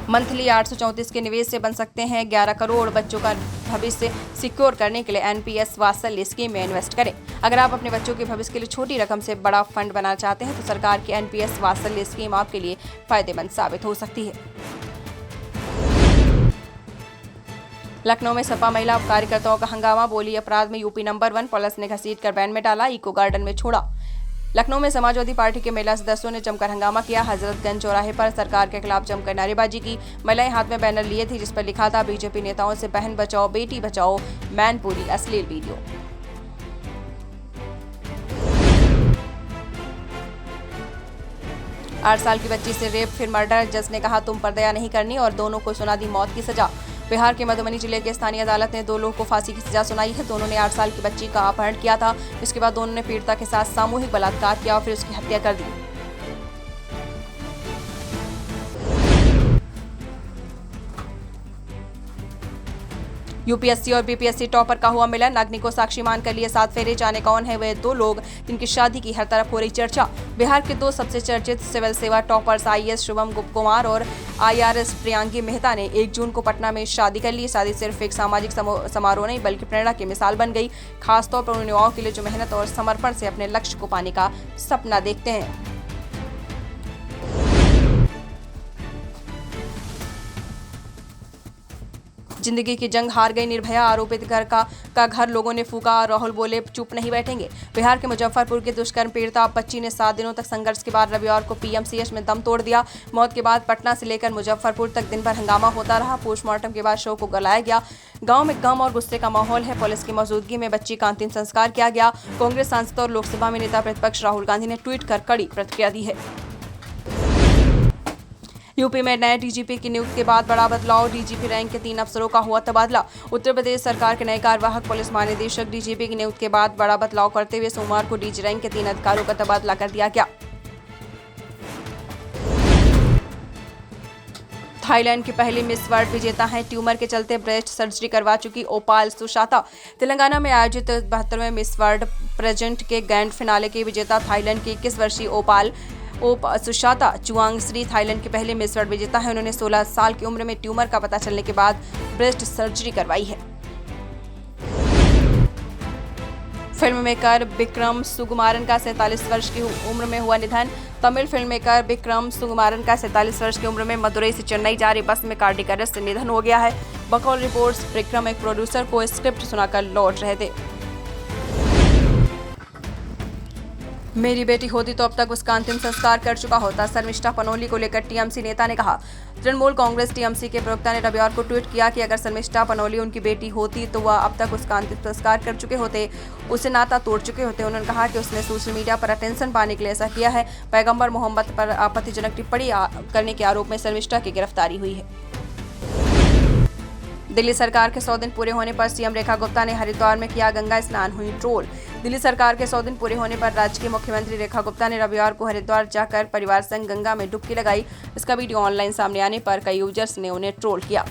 Monthly 834 के निवेश से बन सकते हैं 11 करोड़। बच्चों का भविष्य सिक्योर करने के लिए एनपीएस वात्सल्य स्कीम में इन्वेस्ट करें। अगर आप अपने बच्चों के भविष्य के लिए छोटी रकम से बड़ा फंड बनाना चाहते हैं तो सरकार की एनपीएस वात्सल्य स्कीम आपके लिए फायदेमंद साबित हो सकती है। लखनऊ में सपा महिला कार्यकर्ताओं का हंगामा, बोली अपराध में यूपी नंबर 1, पुलिस ने घसीटकर वैन में डाला, इको गार्डन में छोड़ा। लखनऊ में समाजवादी पार्टी के महिला सदस्यों ने जमकर हंगामा किया। हजरतगंज चौराहे पर सरकार के खिलाफ जमकर नारेबाजी की। महिलाएं हाथ में बैनर लिए थी जिस पर लिखा था बीजेपी नेताओं से बहन बचाओ बेटी बचाओ, मैनपुरी अश्लील वीडियो। आठ साल की बच्ची से रेप फिर मर्डर, जज ने कहा तुम पर दया नहीं करनी और दोनों को सुना दी मौत की सजा। बिहार के मधुबनी जिले के स्थानीय अदालत ने 2 लोगों को फांसी की सजा सुनाई है। दोनों ने 8 साल की बच्ची का अपहरण किया था। इसके बाद दोनों ने पीड़िता के साथ सामूहिक बलात्कार किया और फिर उसकी हत्या कर दी। यूपीएससी और बीपीएससी टॉपर का हुआ मिलन, अग्नि को साक्षी मानकर लिए 7 फेरे। जाने कौन है वे 2 लोग जिनकी शादी की हर तरफ हो रही चर्चा। बिहार के 2 सबसे चर्चित सिविल सेवा टॉपर्स आईएएस शुभम गुप्ता कुमार और आईआरएस प्रियांकी मेहता ने 1 जून को पटना में शादी कर ली। शादी सिर्फ एक सामाजिक समारोह नहीं बल्कि प्रेरणा की मिसाल बन गई, खासतौर पर उन युवाओं के लिए जो मेहनत और समर्पण से अपने लक्ष्य को पाने का सपना देखते हैं। जिंदगी की जंग हार गई निर्भया, आरोपित घर का घर लोगों ने फूका। राहुल बोले चुप नहीं बैठेंगे। बिहार के मुजफ्फरपुर के दुष्कर्म पीड़िता बच्ची ने 7 दिनों तक संघर्ष के बाद रविवार को पीएमसीएच में दम तोड़ दिया। मौत के बाद पटना से लेकर मुजफ्फरपुर तक दिन भर हंगामा होता रहा। पोस्टमार्टम के बाद शव को गलाया गया। गांव में गम और गुस्से का माहौल है। पुलिस की मौजूदगी में बच्ची का अंतिम संस्कार किया गया। कांग्रेस सांसद और लोकसभा में नेता प्रतिपक्ष राहुल गांधी ने ट्वीट कर कड़ी प्रतिक्रिया दी है। यूपी में नए डीजीपी की नियुक्ति के बाद बड़ा बदलाव, डीजीपी रैंक के 3 अफसरों का हुआ तबादला। उत्तर प्रदेश सरकार के नए कार्यवाहक पुलिस महानिदेशक डीजीपी की नियुक्ति के बाद बड़ा बदलाव करते हुए सोमवार को डीजी रैंक के 3 अधिकारियों का तबादला कर दिया गया। थाईलैंड की पहली मिस वर्ल्ड विजेता हैं। ट्यूमर के चलते ब्रेस्ट सर्जरी करवा चुकी ओपाल सुशाता। तेलंगाना में आयोजित 72वें मिस वर्ल्ड प्रेजेंट के ग्रैंड फिनाले की विजेता थाईलैंड की 21 वर्षीय ओपाल सुशाता चुआंगश्री थाईलैंड के पहले मिस वर्ल्ड विजेता है। उन्होंने 16 साल की उम्र में ट्यूमर का पता चलने के बाद ब्रेस्ट सर्जरी करवाई है। फिल्म मेकर विक्रम सुकुमारन का 47 वर्ष की उम्र में हुआ निधन। तमिल फिल्म मेकर विक्रम सुकुमारन का 47 वर्ष की उम्र में मदुरई से चेन्नई जा रही बस में कार्डियक अरेस्ट से निधन हो गया है। बकौल रिपोर्ट्स, विक्रम एक प्रोड्यूसर को स्क्रिप्ट सुनाकर लौट रहे थे। मेरी बेटी होती तो अब तक उसका अंतिम संस्कार कर चुका होता, शर्मिष्ठा पनोली को लेकर टीएमसी नेता ने कहा। तृणमूल कांग्रेस टीएमसी के प्रवक्ता ने रविवार को ट्वीट किया कि अगर शर्मिष्ठा पनोली उनकी बेटी होती तो वह अब तक उसका अंतिम संस्कार कर चुके होते, उससे नाता तोड़ चुके होते। उन्होंने कहा कि उसने सोशल मीडिया पर अटेंशन पाने के लिए ऐसा किया है। पैगंबर मोहम्मद पर आपत्तिजनक टिप्पणी करने के आरोप में शर्मिष्ठा की गिरफ्तारी हुई है। दिल्ली सरकार के 100 दिन पूरे होने पर सीएम रेखा गुप्ता ने हरिद्वार में किया गंगा स्नान, हुई ट्रोल। दिल्ली सरकार के 100 दिन पूरे होने पर राज्य की मुख्यमंत्री रेखा गुप्ता ने रविवार को हरिद्वार जाकर परिवार संग गंगा में डुबकी लगाई। इसका वीडियो ऑनलाइन सामने आने पर कई यूजर्स ने उन्हें ट्रोल किया।